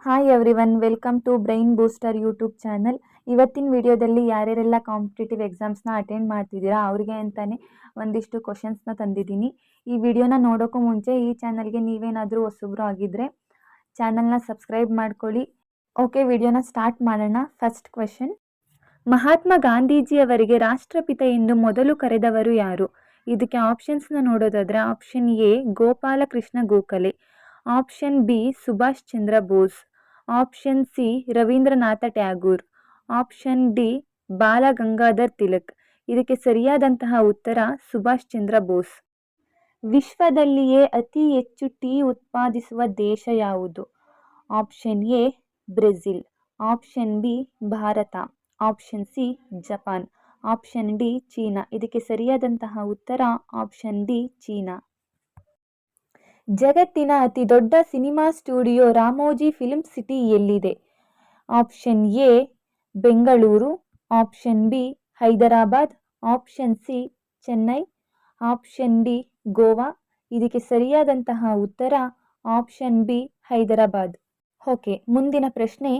Hi everyone, welcome to Brain Booster YouTube channel. ಇವತ್ತಿನ ವಿಡಿಯೋದಲ್ಲಿ ಯಾರ್ಯಾರೆಲ್ಲ competitive ಎಕ್ಸಾಮ್ಸ್ನ attend ಮಾಡ್ತಿದ್ದೀರಾ ಅವ್ರಿಗೆ ಅಂತಲೇ ಒಂದಿಷ್ಟು ಕ್ವಶನ್ಸ್ನ ತಂದಿದ್ದೀನಿ. ಈ ವಿಡಿಯೋನ ನೋಡೋಕ್ಕೂ ಮುಂಚೆ ಈ ಚಾನಲ್ಗೆ ನೀವೇನಾದರೂ ಹೊಸಬ್ರು ಆಗಿದ್ದರೆ ಚಾನಲ್ನ ಸಬ್ಸ್ಕ್ರೈಬ್ ಮಾಡ್ಕೊಳ್ಳಿ. ಓಕೆ, ವಿಡಿಯೋನ ಸ್ಟಾರ್ಟ್ ಮಾಡೋಣ. ಫಸ್ಟ್ ಕ್ವೆಶನ್: ಮಹಾತ್ಮ ಗಾಂಧೀಜಿಯವರಿಗೆ ರಾಷ್ಟ್ರಪಿತ ಎಂದು ಮೊದಲು ಕರೆದವರು ಯಾರು? ಇದಕ್ಕೆ ಆಪ್ಷನ್ಸ್ನ ನೋಡೋದಾದರೆ option A Gopalakrishna Gokhale, option B Subhash Chandra Bose, option C Rabindranath Tagore, option D Bal Gangadhar Tilak. ಇದಕ್ಕೆ ಸರಿಯಾದಂತಹ ಉತ್ತರ ಸುಭಾಷ್ ಚಂದ್ರ ಬೋಸ್. ವಿಶ್ವದಲ್ಲಿಯೇ ಅತಿ ಹೆಚ್ಚು ಟೀ ಉತ್ಪಾದಿಸುವ ದೇಶ ಯಾವುದು? Option A Brazil, option B Bharat, option C Japan, option D China. ಇದಕ್ಕೆ ಸರಿಯಾದಂತಹ ಉತ್ತರ ಆಪ್ಷನ್ ಡಿ ಚೀನಾ. ಜಗತ್ತಿನ ಅತಿ ದೊಡ್ಡ cinema studio Ramoji film city ಎಲ್ಲಿದೆ? Option A Bengaluru, option B Hyderabad, option C Chennai, option D Goa. ಇದಕ್ಕೆ ಸರಿಯಾದಂತಹ ಉತ್ತರ ಆಪ್ಷನ್ ಬಿ ಹೈದರಾಬಾದ್. ಓಕೆ, ಮುಂದಿನ ಪ್ರಶ್ನೆ: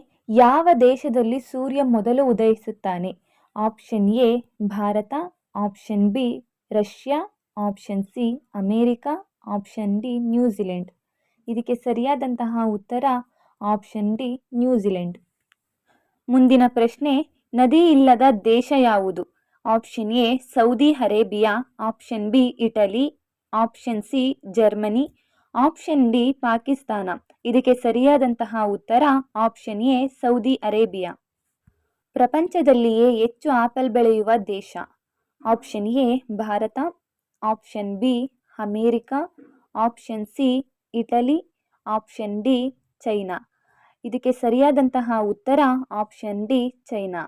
ಯಾವ ದೇಶದಲ್ಲಿ ಸೂರ್ಯ ಮೊದಲು ಉದಯಿಸುತ್ತಾನೆ? Option A Bharat, option B Russia, option C America, option D New Zealand. ಇದಕ್ಕೆ ಸರಿಯಾದಂತಹ ಉತ್ತರ ಆಪ್ಷನ್ ಡಿ ನ್ಯೂಜಿಲೆಂಡ್. ಮುಂದಿನ ಪ್ರಶ್ನೆ: ನದಿ ಇಲ್ಲದ ದೇಶ ಯಾವುದು? Option A Saudi Arabia, option B Italy, option C Germany, option D Pakistan. ಇದಕ್ಕೆ ಸರಿಯಾದಂತಹ ಉತ್ತರ ಆಪ್ಷನ್ ಎ ಸೌದಿ ಅರೇಬಿಯಾ. ಪ್ರಪಂಚದಲ್ಲಿಯೇ ಹೆಚ್ಚು ಆಪಲ್ ಬೆಳೆಯುವ ದೇಶ? Option A Bharat, option B America, option C Italy, option D China. ಇದಕ್ಕೆ ಸರಿಯಾದಂತಹ ಉತ್ತರ ಆಪ್ಷನ್ ಡಿ ಚೈನಾ.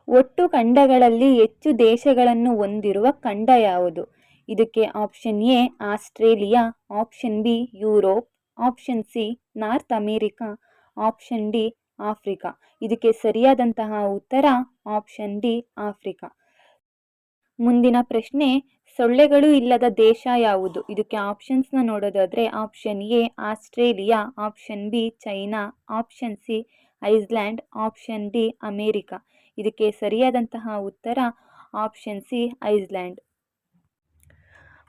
ಒಟ್ಟು ಖಂಡಗಳಲ್ಲಿ ಹೆಚ್ಚು ದೇಶಗಳನ್ನು ಹೊಂದಿರುವ ಖಂಡ ಯಾವುದು? ಇದಕ್ಕೆ option A Australia, option B Europe, option C north America, option D Africa. ಇದಕ್ಕೆ ಸರಿಯಾದಂತಹ ಉತ್ತರ ಆಪ್ಷನ್ ಡಿ ಆಫ್ರಿಕಾ. ಮುಂದಿನ ಪ್ರಶ್ನೆ: ಸೊಳ್ಳೆಗಳು ಇಲ್ಲದ ದೇಶ ಯಾವುದು? ಇದಕ್ಕೆ ಆಪ್ಷನ್ಸ್ನ ನೋಡೋದಾದರೆ option A Australia, option B China, option C Iceland, option D America. ಇದಕ್ಕೆ ಸರಿಯಾದಂತಹ ಉತ್ತರ ಆಪ್ಷನ್ ಸಿ ಐಸ್ಲ್ಯಾಂಡ್.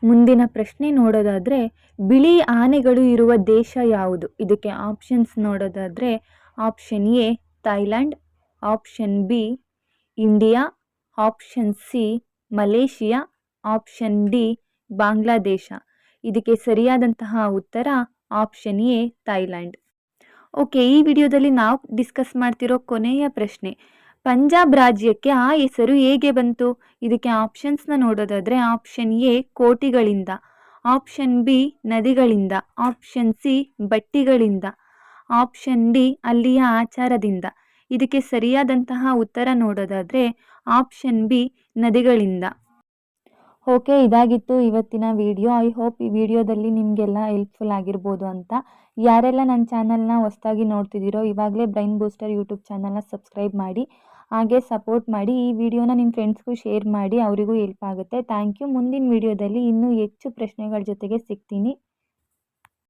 ಮುಂದಿನ ಪ್ರಶ್ನೆ ನೋಡೋದಾದರೆ ಬಿಳಿ ಆನೆಗಳು ಇರುವ ದೇಶ ಯಾವುದು? ಇದಕ್ಕೆ ಆಪ್ಷನ್ಸ್ ನೋಡೋದಾದರೆ option A Thailand, option B India, option C Malaysia, option D Bangladesh. ಇದಕ್ಕೆ ಸರಿಯಾದಂತಹ ಉತ್ತರ ಆಪ್ಷನ್ ಎ ಥೈಲ್ಯಾಂಡ್. ಓಕೆ, ಈ ವಿಡಿಯೋದಲ್ಲಿ ನಾವು ಡಿಸ್ಕಸ್ ಮಾಡ್ತಿರೋ ಕೊನೆಯ ಪ್ರಶ್ನೆ: ಪಂಜಾಬ್ ರಾಜ್ಯಕ್ಕೆ ಆ ಹೆಸರು ಹೇಗೆ ಬಂತು? ಇದಕ್ಕೆ ಆಪ್ಷನ್ಸ್ನ ನೋಡೋದಾದರೆ ಆಪ್ಷನ್ ಎ ಕೋಟಿಗಳಿಂದ, ಆಪ್ಷನ್ ಬಿ ನದಿಗಳಿಂದ, ಆಪ್ಷನ್ ಸಿ ಬಟ್ಟಿಗಳಿಂದ, ಆಪ್ಷನ್ ಡಿ ಅಲ್ಲಿಯ ಆಚಾರದಿಂದ. ಇದಕ್ಕೆ ಸರಿಯಾದಂತಹ ಉತ್ತರ ನೋಡೋದಾದರೆ ಆಪ್ಷನ್ ಬಿ ನದಿಗಳಿಂದ. ಓಕೆ, ಇದಾಗಿತ್ತು ಇವತ್ತಿನ ವಿಡಿಯೋ. ಐ ಹೋಪ್ ಈ ವಿಡಿಯೋದಲ್ಲಿ ನಿಮಗೆಲ್ಲ ಹೆಲ್ಪ್ಫುಲ್ ಆಗಿರ್ಬೋದು ಅಂತ. ಯಾರೆಲ್ಲ ನನ್ನ ಚಾನಲ್ನ ಹೊಸದಾಗಿ ನೋಡ್ತಿದ್ದೀರೋ ಇವಾಗಲೇ ಬ್ರೈನ್ ಬೂಸ್ಟರ್ ಯೂಟ್ಯೂಬ್ ಚಾನಲ್ನ ಸಬ್ಸ್ಕ್ರೈಬ್ ಮಾಡಿ, ಹಾಗೆ ಸಪೋರ್ಟ್ ಮಾಡಿ. ಈ ವಿಡಿಯೋನ ನಿಮ್ಮ ಫ್ರೆಂಡ್ಸ್ಗೂ ಶೇರ್ ಮಾಡಿ, ಅವರಿಗೂ ಹೆಲ್ಪ್ ಆಗುತ್ತೆ. Thank you. ಮುಂದಿನ ವಿಡಿಯೋದಲ್ಲಿ ಇನ್ನೂ ಹೆಚ್ಚು ಪ್ರಶ್ನೆಗಳ ಜೊತೆಗೆ ಸಿಗ್ತೀನಿ.